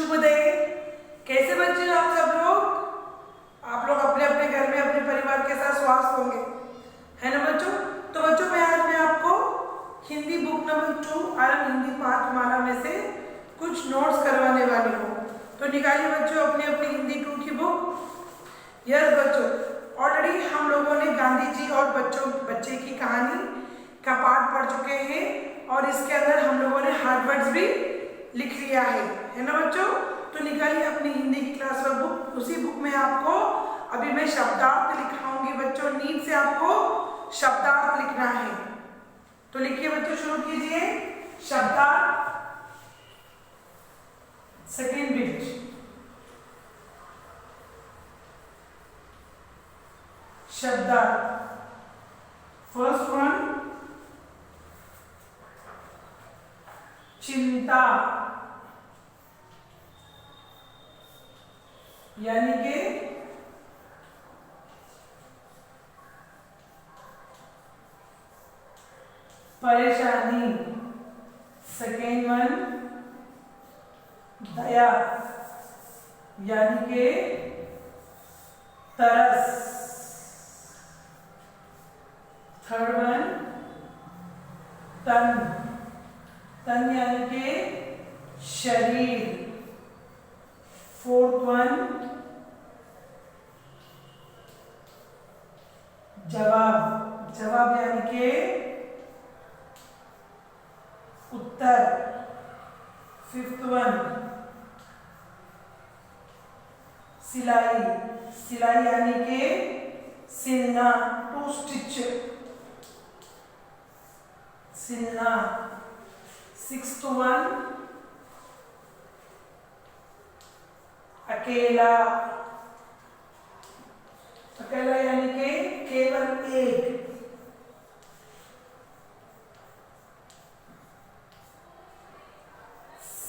शुभोदय। कैसे बच्चे हो आप सब लोग? आप लोग अपने अपने घर में अपने परिवार के साथ स्वस्थ होंगे, है ना बच्चों? तो बच्चों आज मैं आपको हिंदी बुक नंबर 2 और हिंदी पाठमाला में से कुछ नोट्स करवाने वाली हूँ। तो निकालिए बच्चों अपनी अपनी हिंदी 2 की बुक। यस बच्चों, ऑलरेडी हम लोगों ने गांधी जी और बच्चे की कहानी का पाठ पढ़ चुके हैं और इसके अंदर हम लोगों ने हार्ड वर्ड्स भी लिख लिया है ना बच्चों? तो निकालिए अपनी हिंदी की क्लास वर्क बुक। उसी बुक में आपको अभी मैं शब्दार्थ लिखाऊंगी बच्चों। नींद से आपको शब्दार्थ लिखना है, तो लिखिए बच्चों, शुरू कीजिए। शब्दार्थ सेकेंड पेज। शब्दार्थ फर्स्ट वन, चिंता, यानी कि परेशानी। सेकेंड वन, दया, यानी कि तरस। थर्ड वन, तन, तन यानी कि शरीर। फोर्थ वन, जवाब, जवाब यानी कि उत्तर। फिफ्थ वन, सिलाई, सिलाई यानी कि सिलना, टू स्टिच, सिलना। सिक्स्थ वन, अकेला, अकेला यानी कि केवल एक।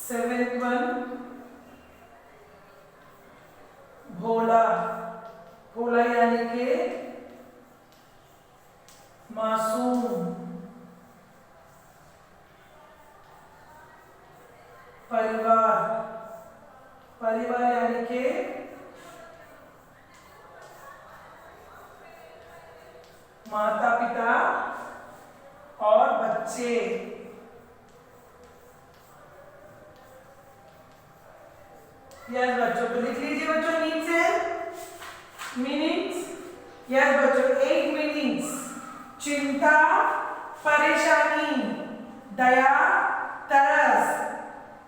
सेवेंथ वन, भोला, भोला यानी कि मासूम। परिवार, परिवार यानी कि माता पिता और बच्चे। यस बच्चों, तो लिख लीजिए बच्चों नींद से मीनिंग्स। यस बच्चों, 8 मीनिंग्स। चिंता, परेशानी, दया, तरस,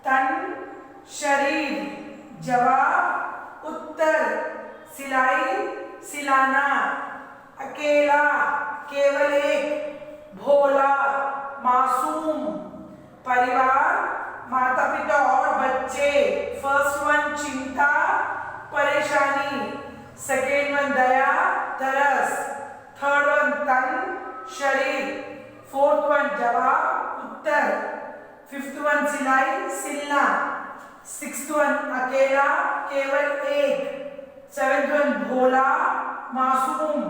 तन, शरीर, जवाब, उत्तर, सिलाई, सिलाना, अकेला, केवल एक, भोला, मासूम, परिवार, माता पिता और बच्चे। फर्स्ट वन चिंता, परेशानी। सेकेंड वन दया, तरस। थर्ड वन तन, शरीर। फोर्थ वन जवाब, उत्तर। फिफ्थ वन सिलाई, सिलना। सिक्स्थ वन अकेला, केवल एक। सेवेंथ वन भोला, मासूम।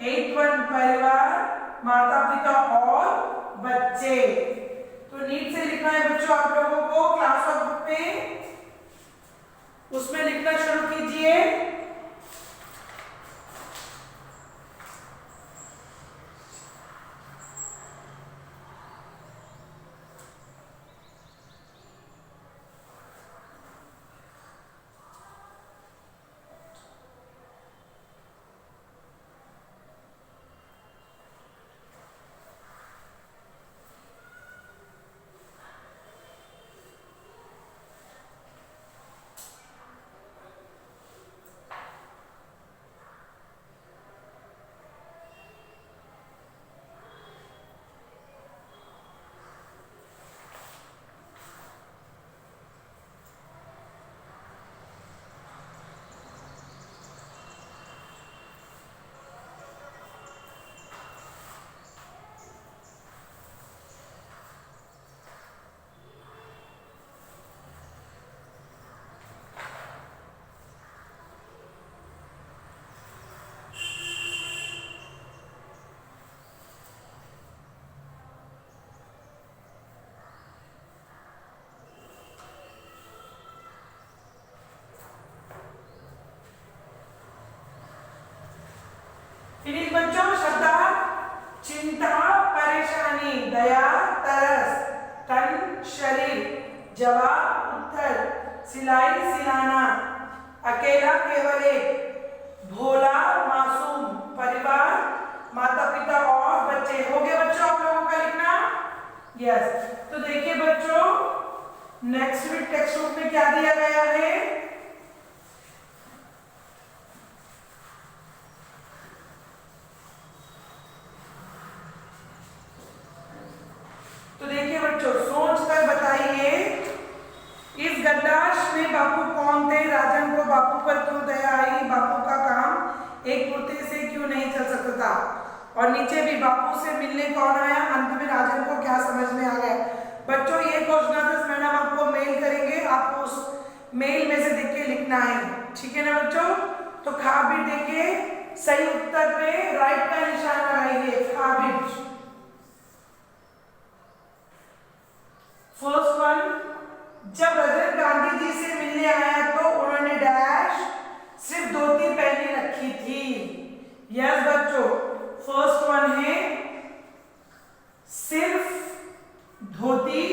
एट्थ वन परिवार, माता पिता और बच्चे। तो नीट से लिखना है बच्चों आप लोगों को क्लास वर्क बुक में, उसमें लिखना शुरू कीजिए। चिंता परेशानी, दया तरस, तन शरीर, जवाब उत्तर, सिलाई सिलाना, अकेला केवल एक, भोला मासूम, परिवार माता पिता और बच्चे। हो गए बच्चों आप लोगों का लिखना? यस। तो देखिए बच्चों, नेक्स्ट वीक टेक्स्ट बुक में क्या दिया गया है? तो देखिए बच्चों, सोच कर बताइए इस गद्दाश में बापू कौन थे? राजन को बापू पर क्यों दया आई? बापू का काम एक कुर्ते से क्यों नहीं चल सकता था? और नीचे भी बापू से मिलने कौन आया? अंत में राजन को क्या समझ में आ गया? बच्चों ये क्वेश्चन आंसर मैडम आपको मेल करेंगे, आपको उस मेल में से देख के लिखना है, ठीक है ना बच्चों? तो खाबिज देखिए, सही उत्तर पे राइट का निशान लगाइए, खाबिज। फर्स्ट वन, जब रजत गांधी जी से मिलने आया तो उन्होंने डैश सिर्फ धोती पहनी रखी थी। यस बच्चों, फर्स्ट वन है सिर्फ धोती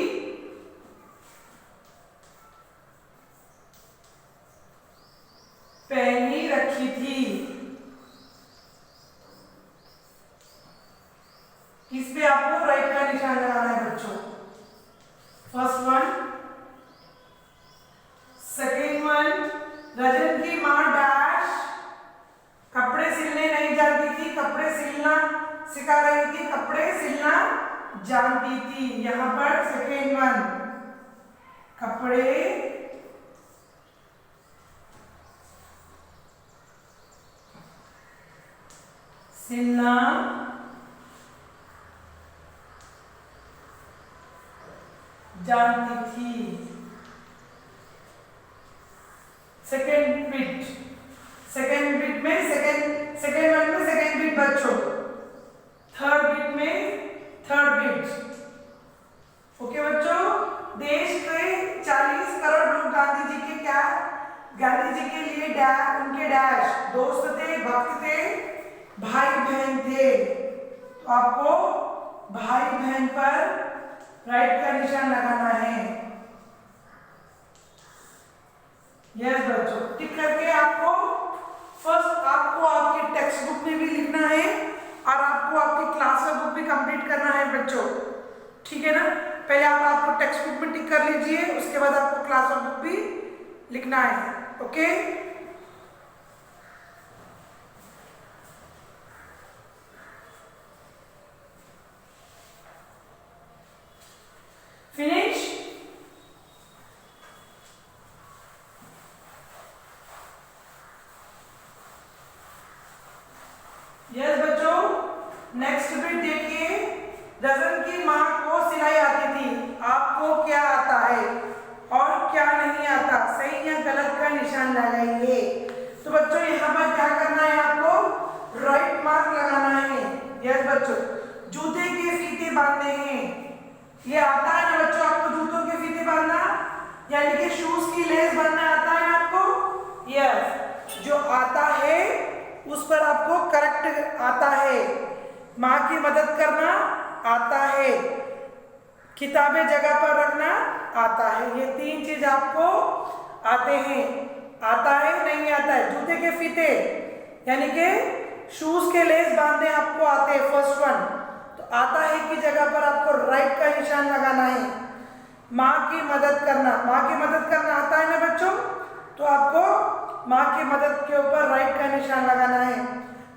पहनी रखी थी। इस पे आपको राइट का निशान लगाना है बच्चों। First one. सेकेंड वन, रजत की मां डैश कपड़े सिलने नहीं जानती थी, कपड़े सिलना सिखा रही थी, कपड़े सिलना जानती थी। यहां पर सेकेंड वन, कपड़े सिलना जानती थी। सेकेंड बिट, सेकेंड बिट में सेकेंड वन में सेकेंड बिट बच्चों, थर्ड बिट में थर्ड बिट। ओके बच्चों, देश के 40 करोड़ लोग गांधी जी के क्या, गांधी जी के लिए उनके डैश दोस्त थे, भक्त थे, भाई बहन थे। तो आपको भाई बहन पर राइट का निशान लगाना है। यस बच्चों, टिक करके आपको फर्स्ट आपको आपके टेक्स्ट बुक में भी लिखना है और आपको आपकी क्लास बुक भी कंप्लीट करना है बच्चों, ठीक है ना? पहले आप आपको टेक्स्ट बुक में टिक कर लीजिए, उसके बाद आपको क्लास बुक भी लिखना है। Okay, finish. यस बच्चों, नेक्स्ट बिट देखिए, रजन की मां को सिलाई आती थी, आपको क्या आता है और क्या नहीं आता? सही या गलत का निशान लगाइए। तो बच्चों यहाँ पर क्या करना है? आपको राइट मार्क लगाना है। यस बच्चों, जूते के फीते बांधने हैं, ये आता है ना बच्चों आपको जूतों के फीते बांधना, यानी कि शूज की लेस बांधना आता है आपको? यस, जो आता है उस पर आपको करेक्ट आता है, माँ की मदद करना आता है, किताबें जगह पर रखना आता है। ये तीन चीज आपको आते हैं। आता है नहीं आता है? जूते के फीते यानी कि शूज के लेस बांधने आपको आते हैं, फर्स्ट वन। तो आता है की जगह पर आपको राइट का निशान लगाना है। माँ की मदद करना, माँ की मदद करना आता है ना बच्चों? तो आपको माँ की मदद के ऊपर राइट का निशान लगाना है।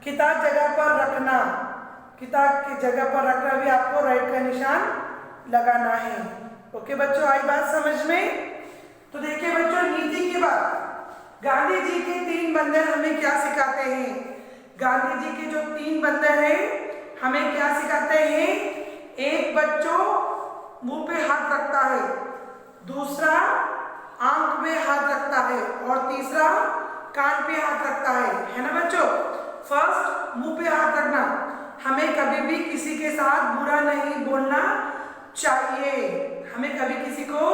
किताब जगह पर रखना, किताब की जगह पर रखना भी आपको राइट का निशान लगाना है। ओके बच्चों, आई बात समझ में? तो देखिए बच्चों, नीति के बाद गांधी जी के 3 बंदर हमें क्या सिखाते हैं? गांधी जी के जो 3 बंदर हैं हमें क्या सिखाते हैं? एक बच्चों मुंह पे हाथ रखता है, दूसरा आंख में हाथ रखता है और तीसरा कान पे हाथ रखता है ना बच्चों? फर्स्ट मुंह पे हाथ रखना, हमें कभी भी किसी के साथ बुरा नहीं बोलना चाहिए, हमें कभी किसी को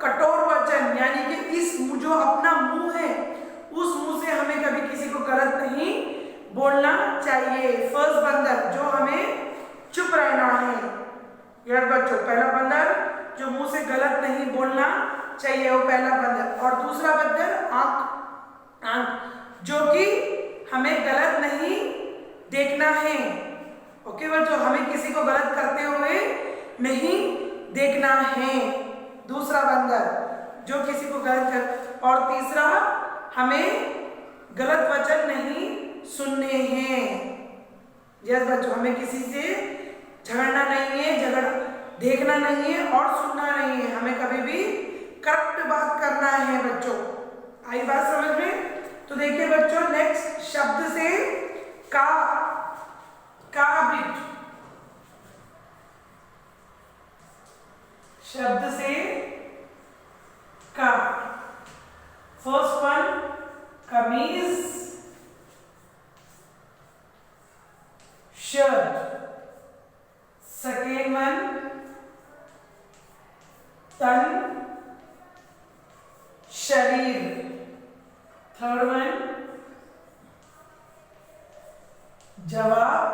कठोर वचन यानी कि इस जो अपना मुंह है उस मुंह से हमें कभी किसी को गलत नहीं बोलना चाहिए। फर्स्ट बंदर जो हमें चुप रहना है। यस बच्चों, पहला बंदर जो मुंह से गलत नहीं बोलना चाहिए वो पहला बंदर, और दूसरा बंदर आंख आंख जो कि हमें गलत नहीं देखना है। ओके बच्चों, हमें किसी को गलत करते हुए नहीं देखना है। दूसरा बंदर जो किसी को गलत कर, और तीसरा हमें गलत वचन नहीं सुनने हैं। यस बच्चों, हमें किसी से झगड़ना नहीं है, देखना नहीं है और सुनना नहीं है। हमें कभी भी करेक्ट बात करना है बच्चों। आई बात समझ में? तो देखिए बच्चों, नेक्स्ट शब्द से का बिट, शब्द से का। फर्स्ट वन कमीज, शर्ट। सेकेंड वन तन, शरीर। थर्ड वन जवाब,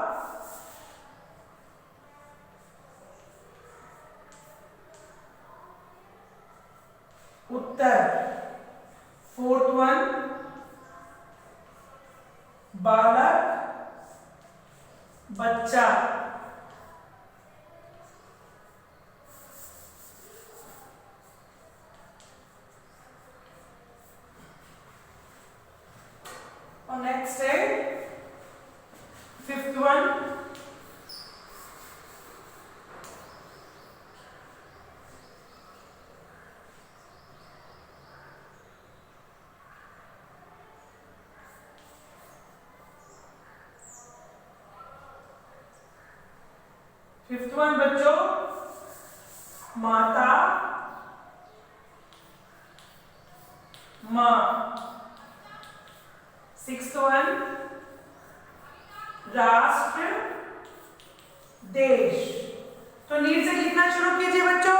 उत्तर। फोर्थ वन बालक, बच्चा। और नेक्स्ट है फिफ्थ वन बच्चों माता, माँ। सिक्स्थ वन राष्ट्र, देश। तो नीड से लिखना शुरू कीजिए बच्चों।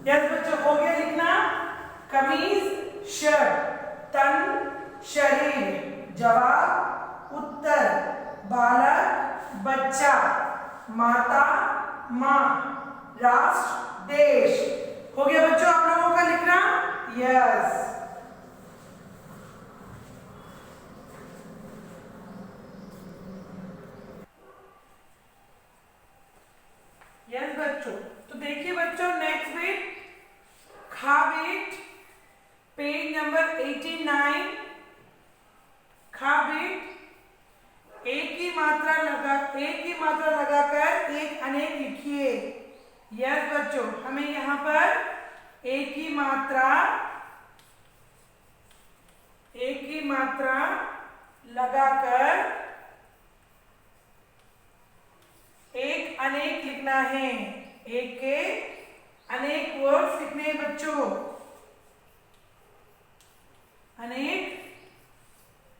यस बच्चों, हो गया लिखना। कमीज, शर्ट। तन, शरीर। जवाब, उत्तर। बालक, बच्चा। माता, माँ। राष्ट्र, देश। हो गया बच्चों आप लोगों का लिखना? यस। यस बच्चों, तो देखिए बच्चों नेक्स्ट बिट, खा बिट, पेज नंबर 89। खा बिट, एक ही मात्रा लगाकर एक अनेक लिखिए। यस बच्चों, हमें यहाँ पर एक ही मात्रा लगाकर एक अनेक लिखना है। एक के अनेक वर्ड्स लिखने हैं बच्चों, अनेक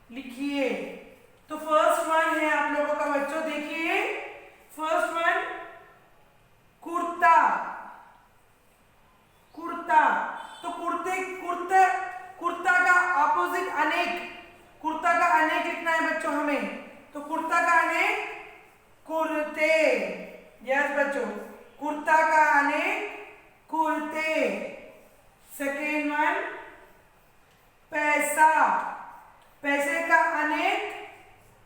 लिखिए। तो फर्स्ट वन है आप लोगों का बच्चों, देखिए फर्स्ट वन कुर्ता, कुर्ता। तो कुर्ता का ऑपोजिट अनेक, कुर्ता का अनेक लिखना है बच्चों हमें। तो कुर्ता का अनेक कुर्ते। यस बच्चों, कुर्ता का अनेक कुर्ते। सेकेंड वन पैसा, पैसे का अनेक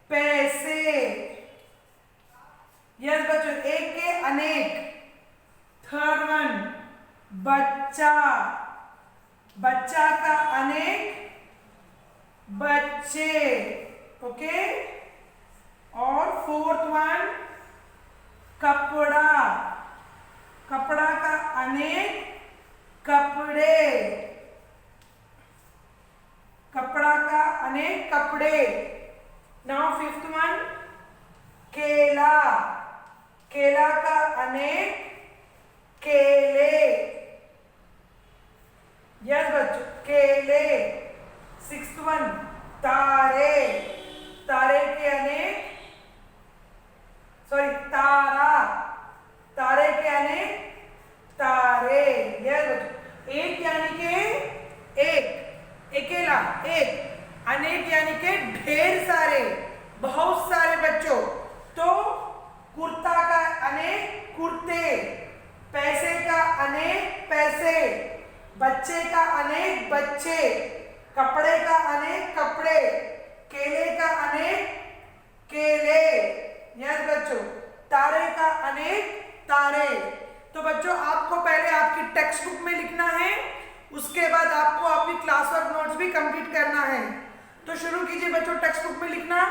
पैसे। यस बच्चों, एक के अनेक। थर्ड वन बच्चा, बच्चा का अनेक बच्चे। ओके। और फोर्थ वन कपड़ा, कपड़ा का अनेक कपड़े, कपड़ा का अनेक कपड़े। नाउ फिफ्थ वन केला, केला का अनेक केले। यस बच्चों, यस बच्चों, एक यानी के एक, अकेला एक, अनेक यानी के ढेर सारे, बहुत सारे बच्चों। तो कुर्ता का अनेक कुर्ते, पैसे का अनेक पैसे, बच्चे का अनेक बच्चे, कपड़े का अनेक कपड़े, केले का अनेक केले, यस बच्चों, तारे का अनेक तारे। तो बच्चों आपको पहले आपकी टेक्स्ट बुक में लिखना है, उसके बाद आपको अपनी क्लास वर्क नोट्स भी कंप्लीट करना है। तो शुरू कीजिए बच्चों टेक्स्ट बुक में लिखना।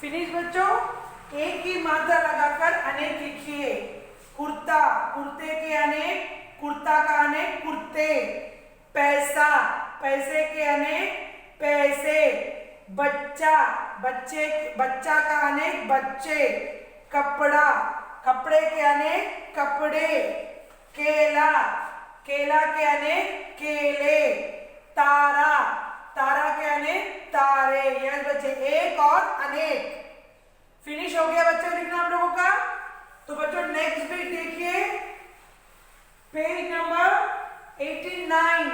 फिनिश बच्चों। एक ही मात्रा लगाकर अनेक लिखिए। कुर्ता, कुर्ते के अनेक, कुर्ता का अनेक कुर्ते, पैसा, पैसे के अनेक पैसे, बच्चा, बच्चे, बच्चा का अनेक बच्चे, कपड़ा, कपड़े के अनेक कपड़े, केला, केला के अनेक केले, तारा, तारा के अनेक तारे। यस बच्चे, एक और अनेक। फिनिश हो गया बच्चों लिखना आप लोगों का। तो बच्चों नेक्स्ट पेज देखिए, पेज नंबर 89।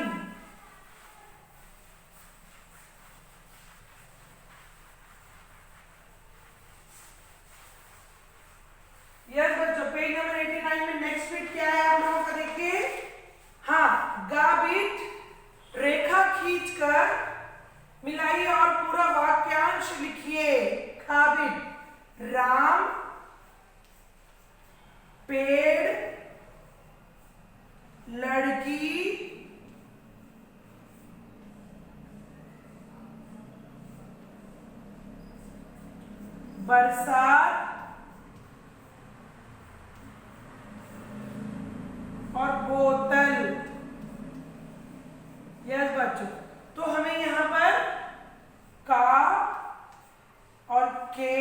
यस बच्चों, पेज नंबर 89 में नेक्स्ट पेज क्या है आप लोगों का देखिए। हाँ, गा बीट रेखा खींचकर मिलाइए और पूरा वाक्यांश लिखिए। खाबिट, राम पेड़ लड़की बरसात और बोतल। यस बच्चों, तो हमें यहां पर का और के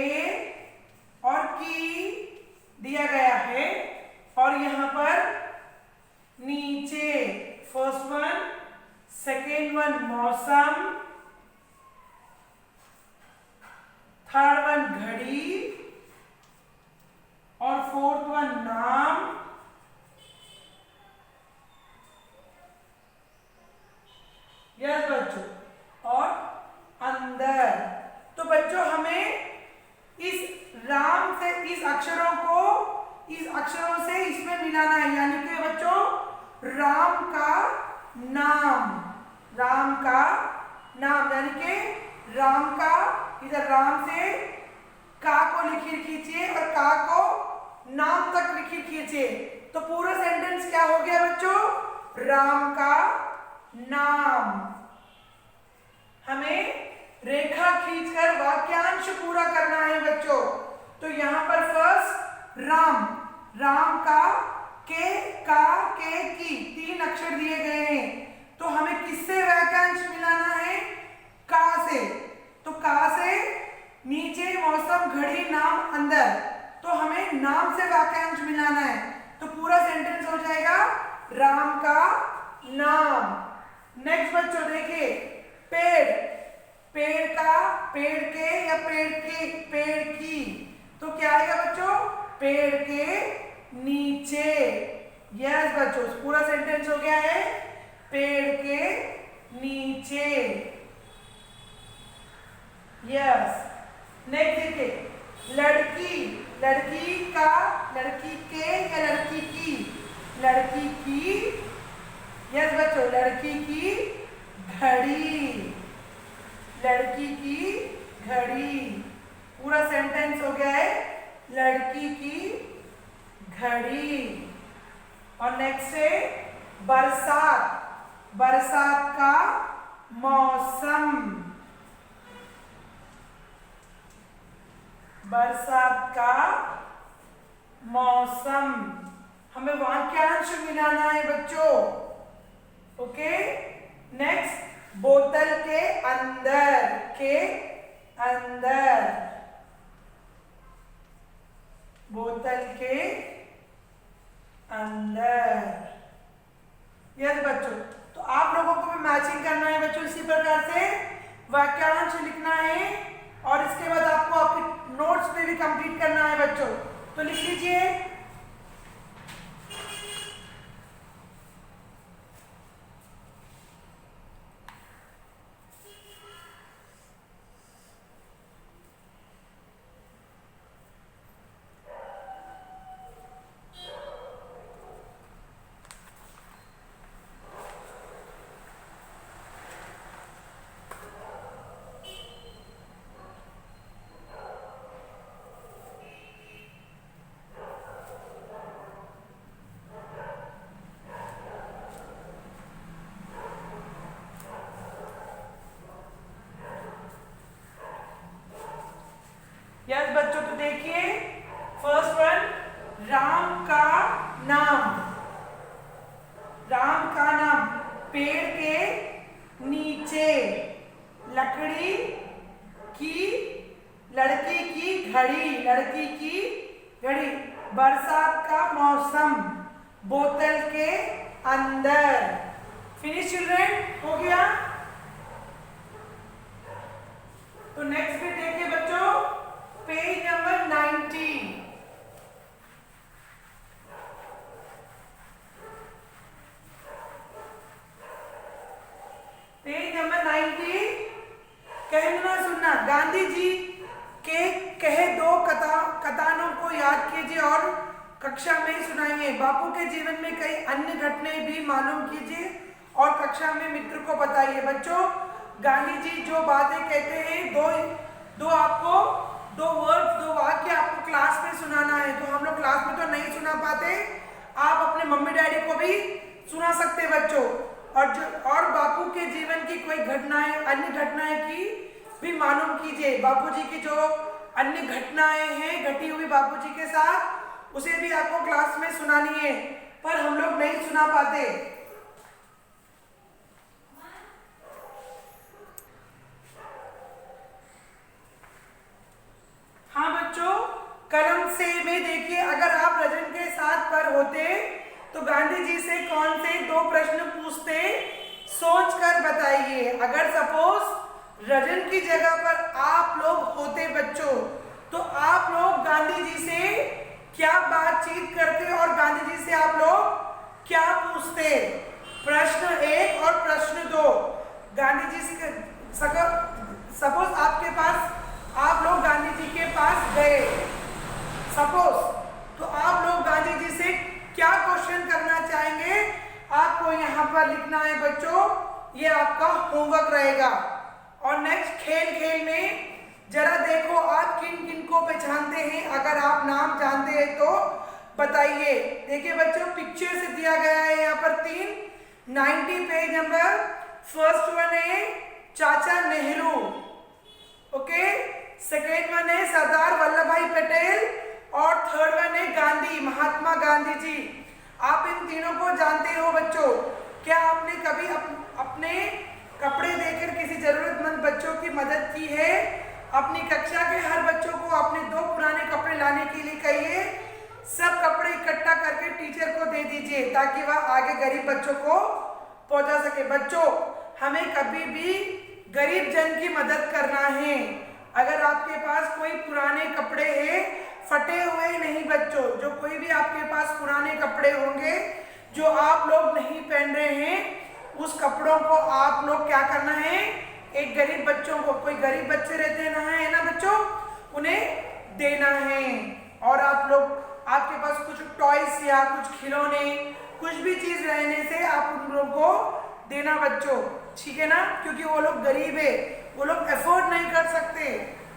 और की दिया गया है, और यहां पर नीचे फर्स्ट वन, सेकेंड वन मौसम, थर्ड वन घड़ी और फोर्थ वन नाम, यस बच्चों, और अंदर। तो बच्चों हमें इस राम से इस अक्षरों को इस अक्षरों से इसमें मिलाना है, यानी कि बच्चों राम का नाम, राम का नाम, यानी कि राम का, इधर राम से का को लिखिए खींचिए और का को नाम तक लिखिए खींचिए। तो पूरा सेंटेंस क्या हो गया बच्चों, राम का नाम। हमें रेखा खींचकर वाक्यांश पूरा करना है बच्चों। तो यहां पर फर्स्ट राम, राम का, के, का, के, की, तीन अक्षर दिए गए हैं। तो हमें किससे वाक्यांश मिलाना है, का से। तो का से नीचे मौसम घड़ी नाम अंदर, तो हमें नाम से वाक्यांश मिलाना है। तो पूरा सेंटेंस हो जाएगा राम का नाम। नेक्स्ट बच्चों देखिए, पेड़, पेड़ का, पेड़ के या पेड़ की, पेड़ की, तो क्या आएगा बच्चों, पेड़ के नीचे। यस बच्चों, पूरा सेंटेंस हो गया है पेड़ के नीचे। यस, नेक्स्ट देखिए, लड़की, लड़की का, लड़की के या लड़की की, लड़की की, यस बच्चों, लड़की की घड़ी। लड़की की घड़ी। पूरा सेंटेंस हो गया है लड़की की घड़ी। और नेक्स्ट है बरसात, बरसात का मौसम, बरसात का मौसम। हमें वाक्यांश मिलाना है बच्चों। ओके, नेक्स्ट बोतल के अंदर, बोतल के अंदर। यस बच्चों, तो आप लोगों को भी मैचिंग करना है बच्चों। इसी प्रकार से वाक्यांश लिखना है और इसके बाद आपको आपके नोट्स में भी कंप्लीट करना है बच्चों। तो लिख लीजिए। यस बच्चों, तो देखिए फर्स्ट वन, राम का नाम, राम का नाम, पेड़ के नीचे, लकड़ी की, लड़की की घड़ी, लड़की की घड़ी, बरसात का मौसम, बोतल के अंदर। फिनिश चिल्ड्रन, हो गया। तो नेक्स्ट पे देखिए बच्चों, पेज नंबर 90। पेज नंबर 90, कहना सुनना। गांधी जी के कहे दो कथानों को याद कीजिए और कक्षा में सुनाइए। बापू के जीवन में कई अन्य घटनाएं भी मालूम कीजिए और कक्षा में मित्र को बताइए। बच्चों, गांधी जी जो बातें कहते हैं, दो आपको दो वर्ड्स, दो वाक्य आपको क्लास में सुनाना है। तो हम लोग क्लास में तो नहीं सुना पाते, आप अपने मम्मी डैडी को भी सुना सकते बच्चों। और बापू के जीवन की कोई घटनाएं, अन्य घटनाएं की भी मालूम कीजिए। बापूजी की जो अन्य घटनाएं हैं घटी हुई बापूजी के साथ, उसे भी आपको क्लास में सुनानी है, पर हम लोग नहीं सुना पाते। हाँ बच्चों, कलम से में देखिए, अगर आप रजन के साथ पर होते तो गांधी जी से कौन से दो प्रश्न पूछते, सोच कर बताइए। अगर सपोज रजन की जगह पर आप लोग होते बच्चों, तो आप लोग गांधी जी से क्या बातचीत करते और गांधी जी से आप लोग क्या पूछते? प्रश्न 1 और प्रश्न 2। गांधी जी से सपोज आपके पास, आप लोग गांधी जी के पास गए सपोज, तो आप लोग गांधी जी से क्या क्वेश्चन करना चाहेंगे, आपको यहाँ पर लिखना है बच्चों। ये आपका होमवर्क रहेगा। और नेक्स्ट, खेल में जरा देखो आप किन किन को पहचानते हैं। अगर आप नाम जानते हैं तो बताइए। देखिए बच्चों, पिक्चर से दिया गया है यहाँ पर 3, 90 पेज नंबर। फर्स्ट वन है चाचा नेहरू, ओके। सेकेंड वन है सरदार वल्लभ भाई पटेल और थर्ड वन है गांधी, महात्मा गांधी जी। आप इन तीनों को जानते हो बच्चों। क्या आपने कभी अपने कपड़े देकर किसी जरूरतमंद बच्चों की मदद की है? अपनी कक्षा के हर बच्चों को अपने 2 पुराने कपड़े लाने के लिए कहिए। सब कपड़े इकट्ठा करके टीचर को दे दीजिए ताकि वह आगे गरीब बच्चों को पहुंचा सके। बच्चों, हमें कभी भी गरीब जन की मदद करना है। अगर आपके पास कोई पुराने कपड़े हैं, फटे हुए नहीं बच्चों, जो कोई भी आपके पास पुराने कपड़े होंगे जो आप लोग नहीं पहन रहे हैं, उस कपड़ों को आप लोग क्या करना है, एक गरीब बच्चों को, कोई गरीब बच्चे रहते हैं ना बच्चों, उन्हें देना है। और आप लोग, आपके पास कुछ टॉयज या कुछ खिलौने, कुछ भी चीज रहने से आप उन लोगों को देना बच्चों, ठीक है ना, क्योंकि वो लोग गरीब है। वो लोग अफोर्ड नहीं कर सकते।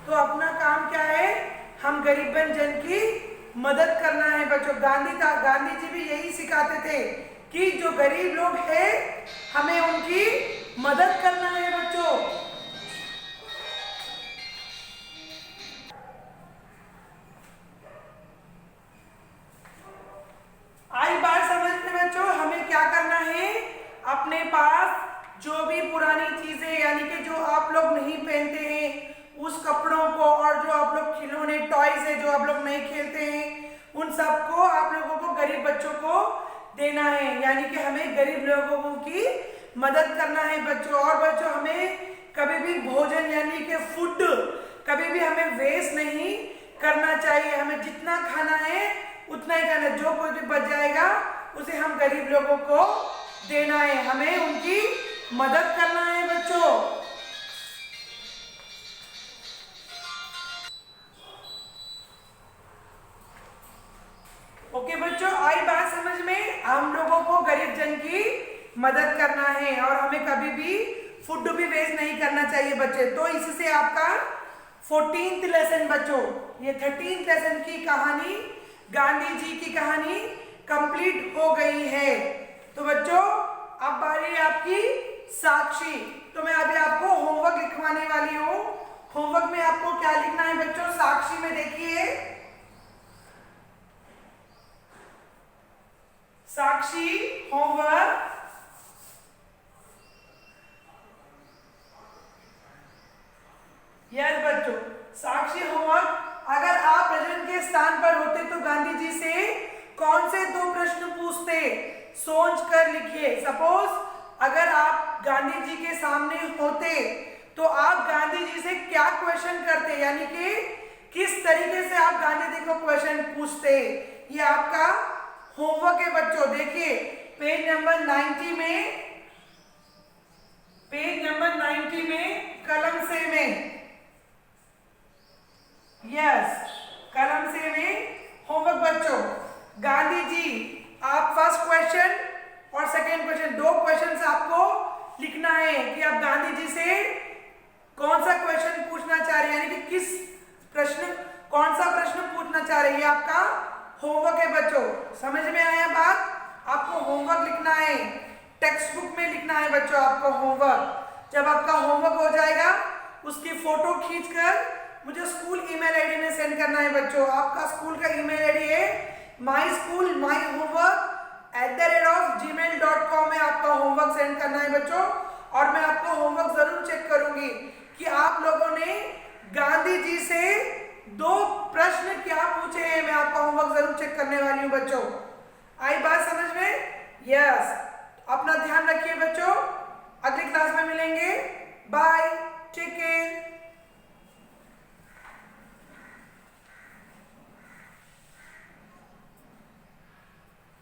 तो अपना काम क्या है, हम गरीबन जन की मदद करना है बच्चों। गांधी जी भी यही सिखाते थे कि जो गरीब लोग हैं हमें उनकी मदद करना है बच्चों। आई बात समझ में बच्चों, हमें क्या करना है, अपने पास जो भी पुरानी चीजें यानी कि जो आप लोग नहीं पहनते हैं उस कपड़ों को, और जो आप लोग खिलौने टॉयज है जो आप लोग नहीं खेलते हैं, उन सबको आप लोगों को गरीब बच्चों को देना है। यानी कि हमें गरीब लोगों की मदद करना है बच्चों। और बच्चों हमें कभी भी भोजन यानी कि फूड कभी भी हमें वेस्ट नहीं करना चाहिए। हमें जितना खाना है उतना ही खाना, जो कुछ भी बच जाएगा उसे हम गरीब लोगों को देना है, हमें उनकी मदद करना है बच्चों। ओके बच्चों, आई बात समझ में, हम लोगों को गरीब जन की मदद करना है और हमें कभी भी फूड भी वेस्ट नहीं करना चाहिए बच्चे। तो इससे आपका 14th लेसन बच्चों, ये 13th लेसन की कहानी, गांधी जी की कहानी कंप्लीट हो गई है। तो बच्चों अब बारी है आपकी साक्षी। तो मैं अभी आपको होमवर्क लिखवाने वाली हूँ। होमवर्क में आपको क्या लिखना है बच्चों, साक्षी में देखिए, साक्षी होमवर्क, यस बच्चों साक्षी होमवर्क, अगर आप प्रेजेंट के स्थान पर होते तो गांधी जी से कौन से 2 प्रश्न पूछते, सोच कर लिखिए। सपोज अगर आप गांधी जी के सामने होते तो आप गांधी जी से क्या क्वेश्चन करते, यानी कि किस तरीके से आप गांधी जी को क्वेश्चन पूछते। ये आपका होमवर्क है बच्चों। देखिए पेज नंबर 90 में, पेज नंबर 90 में कलम से में, यस कलम से में होमवर्क बच्चों। गांधी जी, आप फर्स्ट क्वेश्चन और सेकंड क्वेश्चन, 2 क्वेश्चन आपको लिखना है कि आप गांधी जी से कौन सा क्वेश्चन पूछना चाह रहे हैं, यानी कि किस प्रश्न, कौन सा प्रश्न पूछना चाह रहे हैं, ये आपका होमवर्क है बच्चों। समझ में आया बात? आपको होमवर्क लिखना है, टेक्स्ट बुक में लिखना है बच्चों आपको होमवर्क। जब आपका होमवर्क हो जाएगा उसकी फोटो खींचकर मुझे स्कूल ईमेल आईडी में सेंड करना है बच्चों। आपका स्कूल का ईमेल आईडी है myschoolmyhomework@gmail.com में आपका होमवर्क सेंड करना है बच्चों। और मैं आपको होमवर्क जरूर चेक करूंगी कि आप लोगों ने गांधी जी से 2 प्रश्न क्या पूछे हैं। मैं आपका होमवर्क जरूर चेक करने वाली हूँ बच्चों। आई बात समझ में? यस, अपना ध्यान रखिए बच्चों, अगली क्लास में मिलेंगे। Bye, take care.